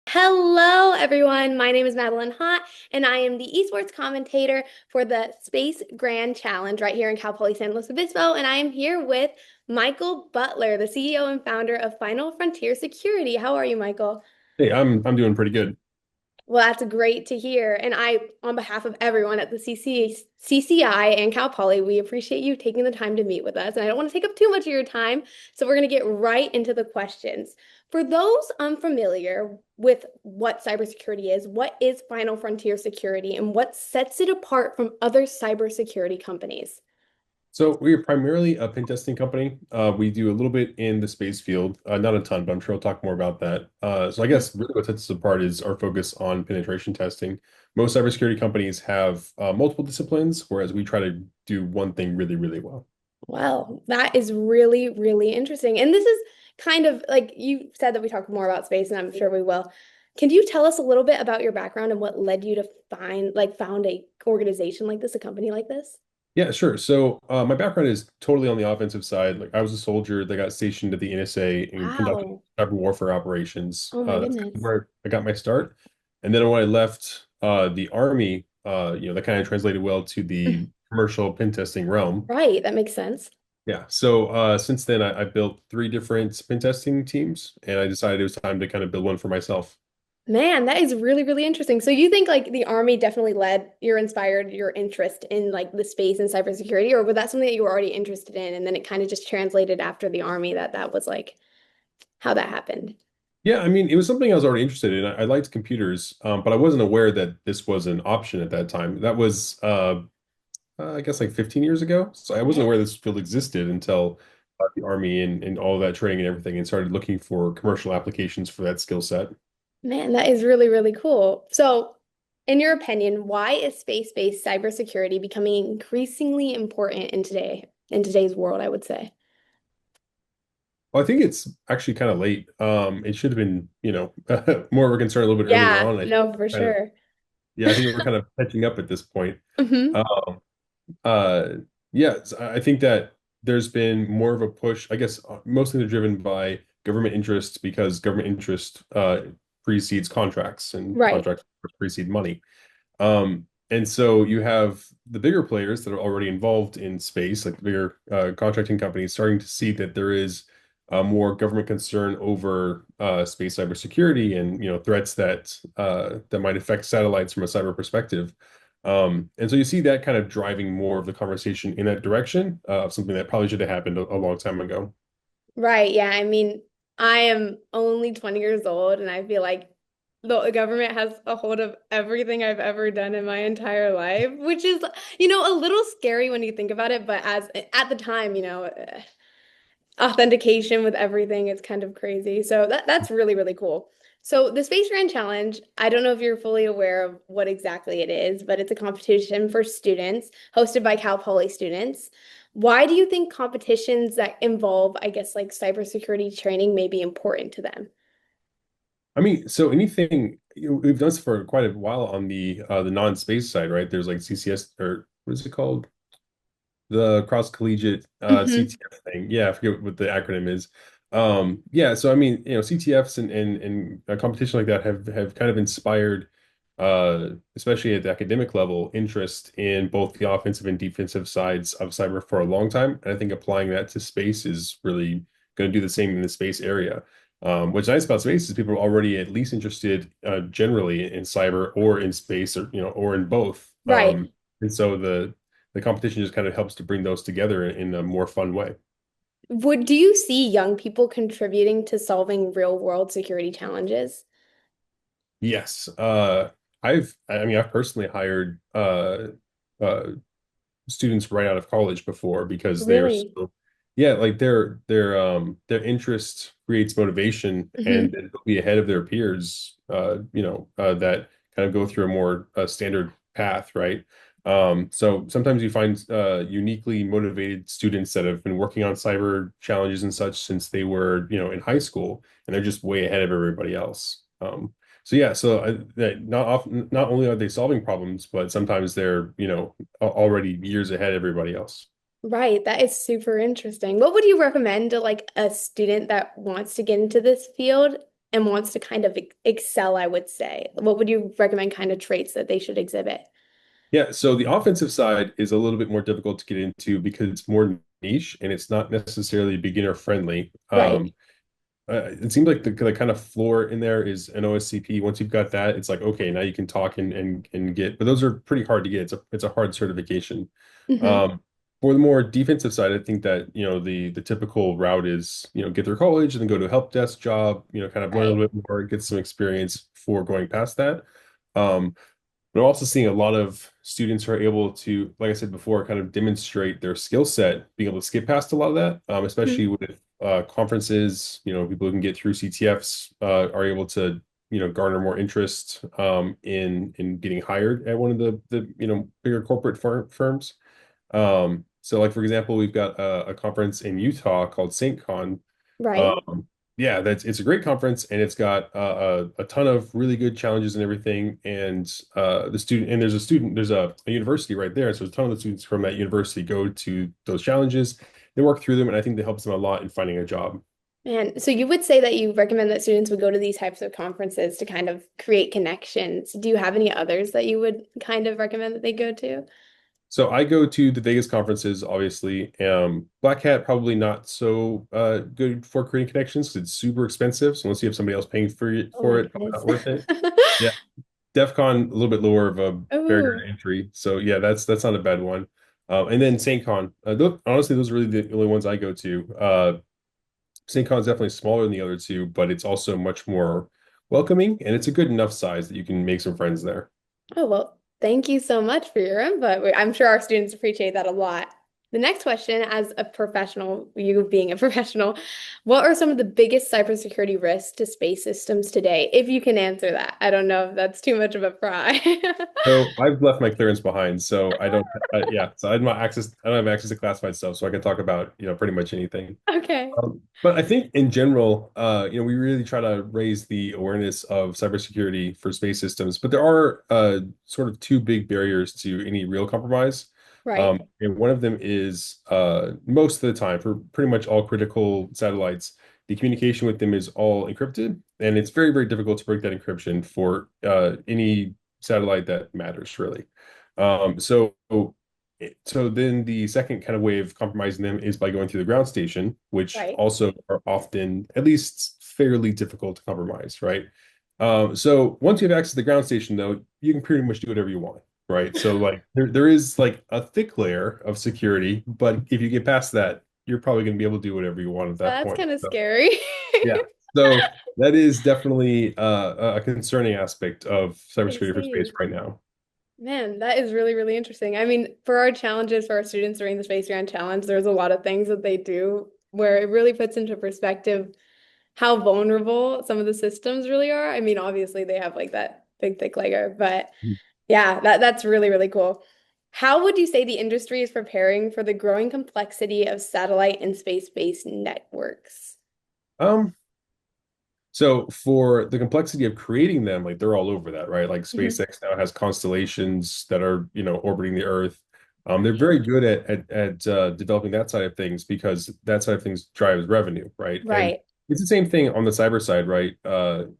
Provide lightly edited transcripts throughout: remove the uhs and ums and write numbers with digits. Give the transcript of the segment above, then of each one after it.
Hello, everyone. My name is Madeline Hott, and I am the esports commentator for the Space Grand Challenge right here in Cal Poly San Luis Obispo. And I am here with Michael Butler, the CEO and founder of Final Frontier Security. How are you, Michael? Hey, I'm doing pretty good. Well, that's great to hear. And on behalf of everyone at the CCI and Cal Poly, we appreciate you taking the time to meet with us. And I don't want to take up too much of your time, so we're going to get right into the questions. For those unfamiliar with what cybersecurity is, what is Final Frontier Security and what sets it apart from other cybersecurity companies? So we are primarily a pen testing company. We do a little bit in the space field, not a ton, but I'm sure we'll talk more about that. So I guess really what sets us apart is our focus on penetration testing. Most cybersecurity companies have multiple disciplines, whereas we try to do one thing really, really well. Well, that is really, really interesting. And this is kind of like you said that we talk more about space, and I'm sure we will. Can you tell us a little bit about your background and what led you to found a organization like this, a company like this? Yeah, sure. So my background is totally on the offensive side. Like I was a soldier that got stationed at the NSA and conducted Wow. cyber warfare operations. Oh my That's kind of goodness. where I got my start. And then when I left the Army, that kind of translated well to the commercial pen testing realm. Right, that makes sense. Yeah. So since then, I built three different pen testing teams, and I decided it was time to kind of build one for myself. Man, that is really, really interesting. So you think like the Army definitely led inspired your interest in like the space and cybersecurity, or was that something that you were already interested in and then it kind of just translated after the Army that was like how that happened? Yeah, I mean, it was something I was already interested in. I liked computers, but I wasn't aware that this was an option at that time. That was I guess like 15 years ago. So I wasn't aware this field existed until the Army and all of that training and everything and started looking for commercial applications for that skill set. Man, that is really, really cool. So, in your opinion, why is space-based cybersecurity becoming increasingly important in today's world, I would say? Well, I think it's actually kind of late. It should have been, more of a concern a little bit earlier Yeah, on. no, for Kind of, sure. yeah, I think we're kind of catching up at this point. Hmm. Um, uh, yeah, I think that there's been more of a push, I guess, mostly they're driven by government interest because government interest precedes contracts and Right. contracts precede money. And so you have the bigger players that are already involved in space, like the bigger contracting companies, starting to see that there is more government concern over space cybersecurity and threats that might affect satellites from a cyber perspective. And so you see that kind of driving more of the conversation in that direction of something that probably should have happened a long time ago. Right. Yeah. I mean, I am only 20 years old, and I feel like the government has a hold of everything I've ever done in my entire life, which is, a little scary when you think about it. But as at the time, authentication with everything, it's kind of crazy. So that's really, really cool. So the Space Grand Challenge, I don't know if you're fully aware of what exactly it is, but it's a competition for students hosted by Cal Poly students. Why do you think competitions that involve, I guess, like cybersecurity training may be important to them? I mean, so anything we've done this for quite a while on the non-space side, right? There's like CCS or what is it called? The cross collegiate Hmm. CTF thing. Yeah, I forget what the acronym is. Yeah, so I mean, CTFs and a competition like that have kind of inspired especially at the academic level, interest in both the offensive and defensive sides of cyber for a long time. And I think applying that to space is really going to do the same in the space area. What's nice about space is people are already at least interested generally in cyber or in space or in both. Right. And so the competition just kind of helps to bring those together in a more fun way. Do you see young people contributing to solving real world security challenges? Yes. I mean, I've personally hired uh students right out of college before because they're Really? so yeah, like their interest creates motivation and Hmm. they'll be ahead of their peers, that kind of go through a more standard path, right? So sometimes you find uniquely motivated students that have been working on cyber challenges and such since they were, in high school, and they're just way ahead of everybody else. So yeah, so that not only are they solving problems, but sometimes they're, already years ahead of everybody else. Right, that is super interesting. What would you recommend to like a student that wants to get into this field and wants to kind of excel, I would say? What would you recommend kind of traits that they should exhibit? Yeah, so the offensive side is a little bit more difficult to get into because it's more niche and it's not necessarily beginner friendly. Right. It seems like the kind of floor in there is an OSCP. Once you've got that, it's like okay, now you can talk and get. But those are pretty hard to get. It's a hard certification. Hmm. Um, for the more defensive side, I think that the typical route is get through college and then go to a help desk job. Kind of learn a Right. little bit more, get some experience for going past that. Um, but I'm also seeing a lot of students who are able to, like I said before, kind of demonstrate their skill set, being able to skip past a lot of that, especially with conferences. People who can get through CTFs are able to, garner more interest in getting hired at one of the bigger corporate firms. So, like for example, we've got a conference in Utah called SaintCon. Right. um, yeah, it's a great conference, and it's got a ton of really good challenges and everything. And there's a university right there, so a ton of the students from that university go to those challenges. They work through them, and I think that helps them a lot in finding a job. And so you would say that you recommend that students would go to these types of conferences to kind of create connections. Do you have any others that you would kind of recommend that they go to? So I go to the Vegas conferences, obviously. Black Hat probably not so good for creating connections because it's super expensive. So unless you have somebody else paying Oh my for it, probably goodness. not worth it. Yeah. DEF CON, a little bit lower of a barrier Oh, to entry. So yeah, that's not a bad one. And then St. Con. Honestly, those are really the only ones I go to. St. Con's definitely smaller than the other two, but it's also much more welcoming, and it's a good enough size that you can make some friends there. oh, well, thank you so much for your input. I'm sure our students appreciate that a lot. The next question, as a professional, you being a professional, what are some of the biggest cybersecurity risks to space systems today? If you can answer that. I don't know if that's too much of a pry. So I've left my clearance behind, so I don't. Yeah, so I don't have access. I don't have access to classified stuff, so I can talk about pretty much anything. Okay. But I think in general, we really try to raise the awareness of cybersecurity for space systems. But there are sort of two big barriers to any real compromise. Right. And one of them is most of the time, for pretty much all critical satellites, the communication with them is all encrypted. And it's very, very difficult to break that encryption for any satellite that matters, really. So then the second kind of way of compromising them is by going through the ground station, which Right. also are often at least fairly difficult to compromise, right? So once you have access to the ground station, though, you can pretty much do whatever you want, right? So like there is like a thick layer of security, but if you get past that, you're probably going to be able to do whatever you want at that That's point. kind of So scary. yeah. So that is definitely a concerning aspect of I cybersecurity for space see. right now. Man, that is really, really interesting. I mean, for our challenges for our students during the Space Ground Challenge, there's a lot of things that they do where it really puts into perspective how vulnerable some of the systems really are. I mean, obviously they have like that big, thick layer, but yeah, that's really, really cool. How would you say the industry is preparing for the growing complexity of satellite and space-based networks? Um, So for the complexity of creating them, like they're all over that, right? Like Mhm. SpaceX now has constellations that are, orbiting the Earth. They're Right. very good at developing that side of things because that side of things drives revenue, right? And Right. it's the same thing on the cyber side, right?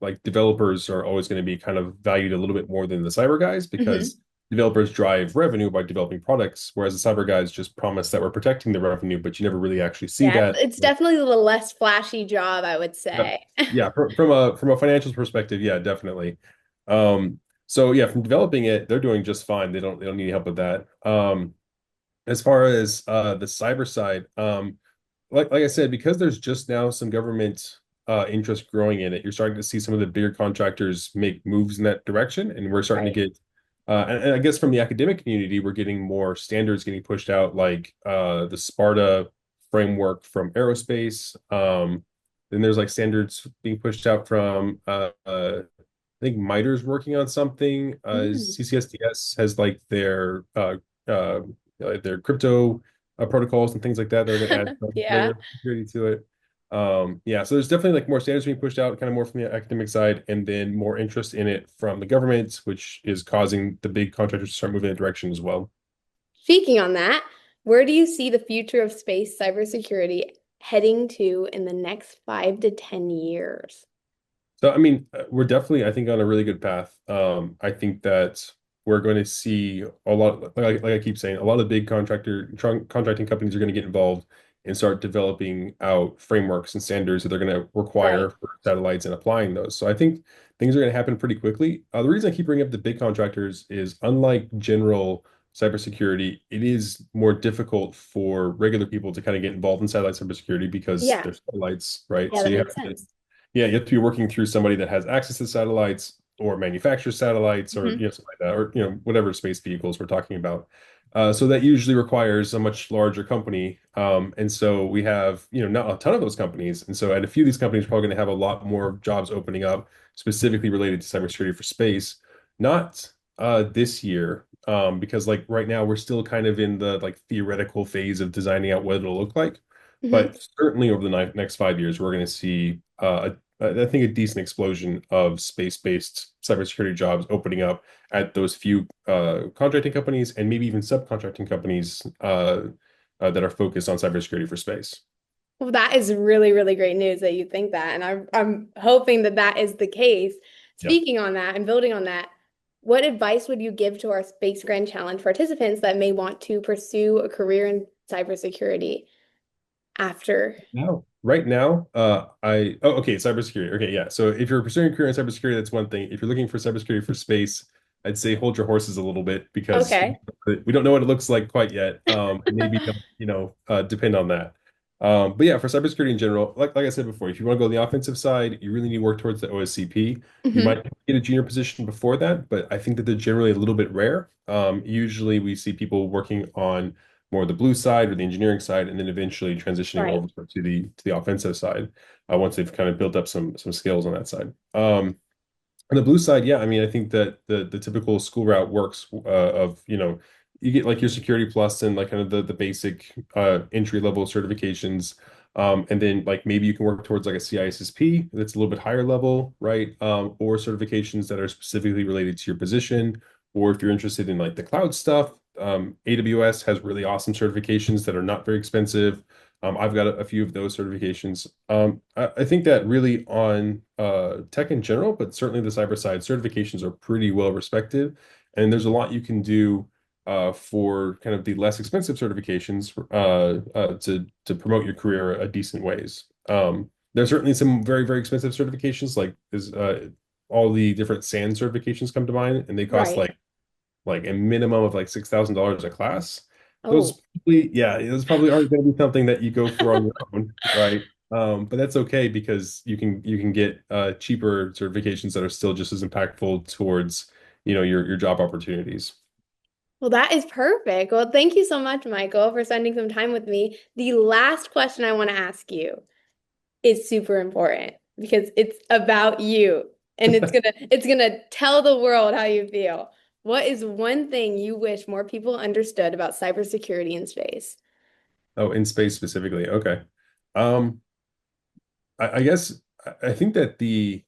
Like developers are always going to be kind of valued a little bit more than the cyber guys Mhm. because developers drive revenue by developing products, whereas the cyber guys just promise that we're protecting the revenue, but you never really actually see Yeah, that. it's definitely the less flashy job, I would Yep. say. Yeah, from a financial perspective, yeah, definitely. So yeah, from developing it, they're doing just fine. They don't need any help with that. As far as the cyber side, like I said, because there's just now some government interest growing in it, you're starting to see some of the bigger contractors make moves in that direction, and we're starting to Right. get and I guess from the academic community, we're getting more standards getting pushed out, like the Sparta framework from aerospace. Then there's like standards being pushed out from I think MITRE's working on something. Mm. CCSDS has like their crypto protocols and things like that. They're going to add some Yeah. layer of security to it. Yeah, so there's definitely like more standards being pushed out, kind of more from the academic side, and then more interest in it from the government, which is causing the big contractors to start moving in that direction as well. Speaking on that, where do you see the future of space cybersecurity heading to in the next 5 to 10 years? So, I mean, we're definitely, I think, on a really good path. I think that we're going to see a lot, like I keep saying, a lot of big contracting companies are going to get involved and start developing out frameworks and standards that they're going to require Right. for satellites and applying those. So, I think things are going to happen pretty quickly. The reason I keep bringing up the big contractors is, unlike general cybersecurity, it is more difficult for regular people to kind of get involved in satellite cybersecurity because Yeah. there's satellites, right? Yeah, So that you have makes to sense. yeah, you have to be working through somebody that has access to satellites or manufactures satellites or Hmm. something like that, or whatever space vehicles we're talking about. So that usually requires a much larger company. And so we have, not a ton of those companies. And so at a few of these companies, we're probably going to have a lot more jobs opening up specifically related to cybersecurity for space. Not this year, because like right now we're still kind of in the like theoretical phase of designing out what it'll look like. Hmm. But certainly over the next 5 years, we're going to see I think a decent explosion of space-based cybersecurity jobs opening up at those few contracting companies and maybe even subcontracting companies that are focused on cybersecurity for space. Well, that is really, really great news that you think that. And I'm hoping that that is the case. Yeah. Speaking on that and building on that, what advice would you give to our Space Grand Challenge participants that may want to pursue a career in cybersecurity after? No. Right now, okay, cybersecurity. Okay, yeah. So if you're pursuing a career in cybersecurity, that's one thing. If you're looking for cybersecurity for space, I'd say hold your horses a little bit because Okay. we don't know what it looks like quite yet. Maybe don't, depend on that. But yeah, for cybersecurity in general, like I said before, if you want to go on the offensive side, you really need to work towards the OSCP. You Hmm. might get a junior position before that, but I think that they're generally a little bit rare. Usually we see people working on more the blue side or the engineering side, and then eventually transitioning Right. over to the offensive side once they've kind of built up some skills on that side. On the blue side, yeah, I mean, I think that the typical school route works of, you get like your security plus and like kind of the basic entry level certifications. And then like maybe you can work towards like a CISSP that's a little bit higher level, right? Or certifications that are specifically related to your position. Or if you're interested in like the cloud stuff, AWS has really awesome certifications that are not very expensive. I've got a few of those certifications. I think that really on tech in general, but certainly the cyber side, certifications are pretty well respected. And there's a lot you can do for kind of the less expensive certifications to promote your career a decent ways. There's certainly some very, very expensive certifications, like is all the different SAN certifications come to mind, and they cost Right. like a minimum of like $6,000 a class. Oh. Those probably aren't going to be something that you go for on your own, right? But that's okay because you can get cheaper certifications that are still just as impactful towards, your job opportunities. Well, that is perfect. Well, thank you so much, Michael, for spending some time with me. The last question I want to ask you is super important because it's about you and it's gonna tell the world how you feel. What is one thing you wish more people understood about cybersecurity in space? Oh, in space specifically. Okay. Um, I guess I think that the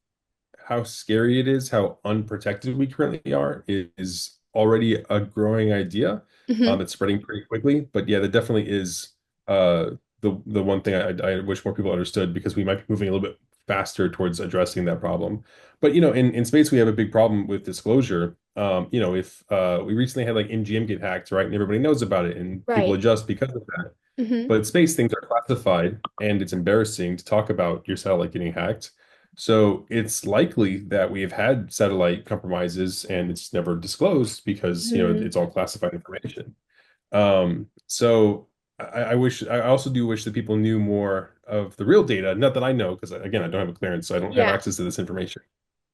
how scary it is, how unprotected we currently are, is already a growing idea. Hmm. It's spreading pretty quickly, but yeah, that definitely is uh, the one thing I wish more people understood because we might be moving a little bit faster towards addressing that problem. But in space, we have a big problem with disclosure. If we recently had like MGM get hacked, right, and everybody knows about it, and people Right. adjust because of that. Hmm. But space things are classified, and it's embarrassing to talk about your satellite getting hacked. So it's likely that we have had satellite compromises and it's never disclosed because, Hmm. it's all classified information. So I also do wish that people knew more of the real data. Not that I know, because again, I don't have a clearance, so I don't have Yeah. access to this information.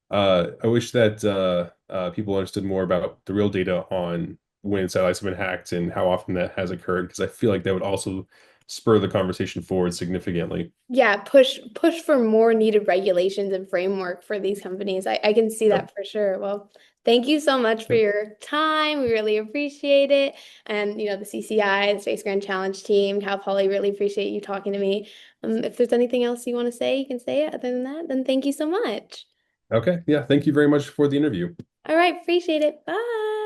I wish that people understood more about the real data on when satellites have been hacked and how often that has occurred, because I feel like that would also spur the conversation forward significantly. Yeah, push for more needed regulations and framework for these companies. I can see Yep. that for sure. Well, thank you so much for Yep. your time. We really appreciate it. And the CCI, the Space Grand Challenge team, Cal Poly really appreciate you talking to me. If there's anything else you want to say, you can say it. Other than that, then thank you so much. Okay. Yeah. Thank you very much for the interview. All right, appreciate it. Bye.